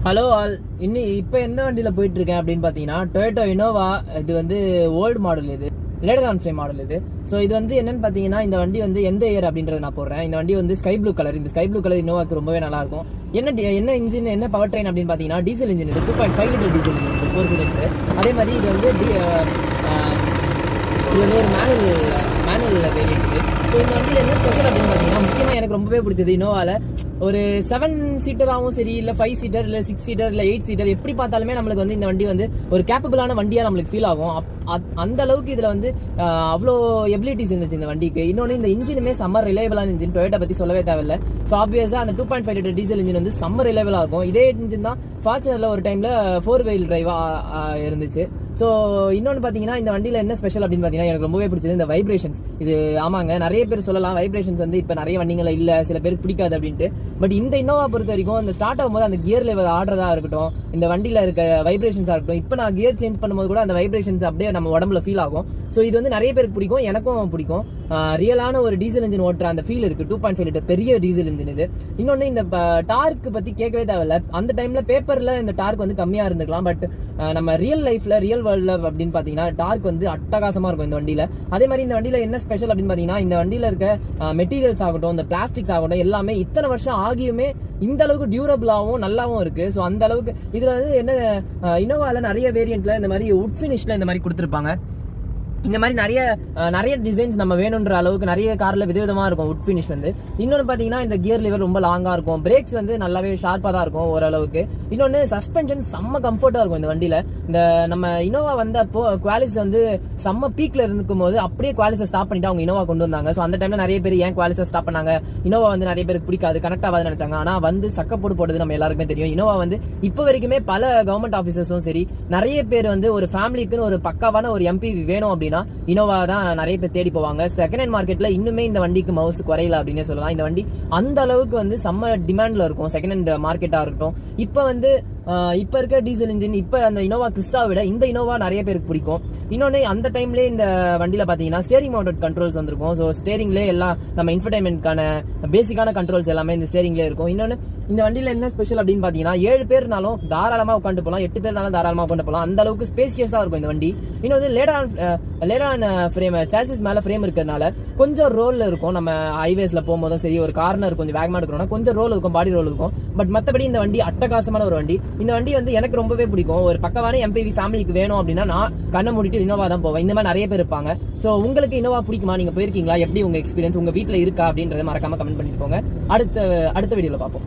Hello all, இப்போ எந்த வண்டியில் போயிட்டு இருக்கேன் அப்படின்னு பார்த்தீங்கன்னா டொயோட்டோ இனோவா. இது வந்து ஓல்டு மாடல், இது லேட்டர் ஆன் ஃப்ரேம் மாடல் இது. ஸோ இது வந்து என்னன்னு பார்த்தீங்கன்னா, இந்த வண்டி வந்து எந்த இயர் அப்படின்றத நான் போடுறேன். இந்த வண்டி வந்து ஸ்கை ப்ளூ கலர். இந்த ஸ்கை ப்ளூ கலர் இனோவாக்கு ரொம்பவே நல்லா இருக்கும். என்ன இன்ஜின், என்ன பவர் ட்ரெயின் அப்படின்னு பார்த்தீங்கன்னா டீசல் இன்ஜின். இது 2.5 லிட்டர் டீசல் இன்ஜின், 4 சிலிண்டர். அதே மாதிரி இது வந்து ஒரு மேனுவல் வேரியன்ட். ஸோ இந்த வண்டியில் என்ன ஸ்பெஷல் அப்படின்னு பார்த்தீங்கன்னா, முக்கியமாக எனக்கு ரொம்பவே பிடிச்சது இனோவாவில் ஒரு 7 சீட்டராகவும் சரி, இல்லை 5 சீட்டர், இல்லை 6 சீட்டர், இல்லை 8 சீட்டர், எப்படி பார்த்தாலுமே நம்மளுக்கு வந்து இந்த வண்டி வந்து ஒரு கேப்பபிளான வண்டியாக நம்மளுக்கு ஃபீல் ஆகும். அந்த அளவுக்கு இதில் வந்து அவ்வளோ எபிலிட்டிஸ் இருந்துச்சு இந்த வண்டிக்கு. இன்னொன்று, இந்த இன்ஜினுமே சம்மர் ரிலையபிளான இன்ஜின். டொயோட்டா பற்றி சொல்லவே தேவையில்லை. ஸோ ஆப்வியஸாக அந்த 2.5 லிட்டர் டீசல் இன்ஜின் வந்து சம்மர் ரிலையபிளாக இருக்கும். இதே இன்ஜின் தான் ஃபார்ச்சுனரில் ஒரு டைமில் 4 வீல் டிரைவாக இருந்துச்சு. ஸோ இன்னொன்று பார்த்தீங்கன்னா, இந்த வண்டியில் என்ன ஸ்பெஷல் அப்படின்னு பார்த்தீங்கன்னா, எனக்கு ரொம்பவே பிடிச்சது இந்த வைப்ரேஷன்ஸ். இது ஆமாங்க, நிறைய பேர் சொல்லலாம் வைப்ரேஷன்ஸ் வந்து இப்போ நிறைய வண்டிகளில் இல்லை, சில பேருக்கு பிடிக்காது அப்படின்ட்டு. பட் இந்த இனோவா பொறுத்த வரைக்கும் அந்த ஸ்டார்ட் ஆகும்போது அந்த கியர் லெவல் ஆடுறதா இருக்கட்டும், இந்த வண்டியில் இருக்க வைப்ரேஷன்ஸாக இருக்கட்டும், இப்போ நான் கியர் சேஞ்ச் பண்ணும்போது கூட அந்த வைப்ரேஷன்ஸ் அப்படியே நம்ம உடம்புல ஃபீல் ஆகும். ஸோ இது வந்து நிறைய பேருக்கு பிடிக்கும், எனக்கும் பிடிக்கும். ரியலான ஒரு டீசல் இன்ஜின் ஓட்டுற அந்த ஃபீல் இருக்குது. 2.5 லிட்டர் பெரிய டீசல் இன்ஜின் இது. இன்னொன்று, இந்த டார்க் பற்றி கேட்கவே தேவையில்லை. அந்த டைமில் பேப்பரில் இந்த டார்க் வந்து கம்மியாக இருந்துக்கலாம். பட் நம்ம ரியல் லைஃப்பில், ரியல் வேர்ல்டில் அப்படின்னு பார்த்தீங்கன்னா டார்க் வந்து அட்டகாசமாக இருக்கும் இந்த வண்டியில். அதே மாதிரி இந்த வண்டியில் என்ன ஸ்பெஷல் அப்படின்னு பார்த்தீங்கன்னா, இந்த வண்டியில் இருக்க மெட்டீரியல்ஸ் ஆகட்டும், இந்த பிளாஸ்டிக்ஸ் ஆகட்டும், எல்லாமே இத்தனை வருஷம் ஆகியுமே இந்த அளவுக்கு டியூரபிளாகவும் நல்லாவும் இருக்கு. ஸோ அந்த அளவுக்கு இதில் வந்து என்ன, இனோவாவில் நிறைய வேரியண்ட்ல இந்த மாதிரி உட் ஃபினிஷ்ல இந்த மாதிரி கொடுத்துருப்பாங்க. இந்த மாதிரி நிறைய டிசைன்ஸ் நம்ம வேணுன்ற அளவுக்கு நிறைய காரில் விதவிதமாக இருக்கும் உட் ஃபினிஷ் வந்து. இன்னொன்று பார்த்தீங்கன்னா, இந்த கியர் லிவர் ரொம்ப லாங்காக இருக்கும். பிரேக்ஸ் வந்து நல்லாவே ஷார்ப்பாக தான் இருக்கும் ஓரளவுக்கு. இன்னொன்று, சஸ்பென்ஷன் செம்ம கம்ஃபர்ட்டாக இருக்கும் இந்த வண்டியில். இந்த நம்ம இனோவா வந்தப்போ குவாலிஸ் வந்து செம்ம பீக்கில் இருக்கும் போது அப்படியே குவாலிஸை ஸ்டாப் பண்ணிட்டு அவங்க இனோவா கொண்டு வந்தாங்க. ஸோ அந்த டைமில் நிறைய பேர் ஏன் குவாலிஸை ஸ்டாப் பண்ணாங்க, இனோவா வந்து நிறைய பேருக்கு பிடிக்காது, கனெக்ட் ஆகாதுன்னு நினைச்சாங்க. ஆனால் வந்து சக்கப்போடு போட்டது நம்ம எல்லாருக்குமே தெரியும். இனோவா வந்து இப்போ வரைக்குமே பல கவர்மெண்ட் ஆஃபீஸர்ஸும் சரி, நிறைய பேர் வந்து ஒரு ஃபேமிலிக்குன்னு ஒரு பக்காவான ஒரு எம்பிவி வேணும் அப்படின்னா இனோவா தான் நிறைய பேர் தேடி போவாங்க. செகண்ட் ஹேண்ட் மார்க்கெட்ல இன்னுமே இந்த வண்டிக்கு மவுஸ் குறையல அப்படின்னு சொல்லலாம். இந்த வண்டி அந்த அளவுக்கு வந்து செம்ம டிமாண்ட்ல இருக்கும் செகண்ட் ஹேண்ட் மார்க்கெட்டா இருக்கட்டும். இப்போ இருக்க டீசல் இன்ஜின், இப்போ அந்த இனோவா கிறிஸ்டா விட இந்த இனோவா நிறைய பேருக்கு பிடிக்கும். இன்னொன்று, அந்த டைம்லேயே இந்த வண்டியில் பார்த்தீங்கன்னா ஸ்டேரிங் மவுண்டட் கண்ட்ரோல்ஸ் வந்திருக்கும். ஸோ ஸ்டேரிங்லேயே எல்லாம் நம்ம இன்ஃபர்டைன்மெண்ட்கான பேசிக்கான கண்ட்ரோல்ஸ் எல்லாமே இந்த ஸ்டேரிங்லேயே இருக்கும். இன்னொன்று, இந்த வண்டியில் என்ன ஸ்பெஷல் அப்படின்னு பார்த்தீங்கன்னா, 7 பேர்னாலும் தாராளமாக உட்காந்து போகலாம், 8 பேர்னாலும் தாராளமாக உட்காந்து போகலாம். அந்த அளவுக்கு ஸ்பேசியஸாக இருக்கும் இந்த வண்டி. இன்னொன்று, லேடான் ஃப்ரேம், சாசிஸ் மேலே ஃப்ரேம் இருக்கிறதுனால கொஞ்சம் ரோல் இருக்கும். நம்ம ஹைவேஸில் போகும்போதும் சரி, ஒரு கார்னர் கொஞ்சம் வேகமாக இருக்கிறோம்னா கொஞ்சம் ரோல் இருக்கும், பாடி ரோல் இருக்கும். பட் மற்றபடி இந்த வண்டி அட்டகாசமான ஒரு வண்டி. இந்த வண்டி வந்து எனக்கு ரொம்பவே பிடிக்கும். ஒரு பக்கவான எம்பிவி ஃபேமிலிக்கு வேணும் அப்படின்னா நான் கண்ணை மூடிட்டு இனோவா தான் போவேன். இந்த மாதிரி நிறைய பேர் இருப்பாங்க. ஸோ உங்களுக்கு இனோவா பிடிக்குமா, நீங்க போயிருக்கீங்களா, எப்படி உங்க எக்ஸ்பீரியன்ஸ் உங்க வீட்டில் இருக்கா அப்படின்றத மறக்காம கமெண்ட் பண்ணிட்டு போங்க. அடுத்த வீடியோல பார்ப்போம்.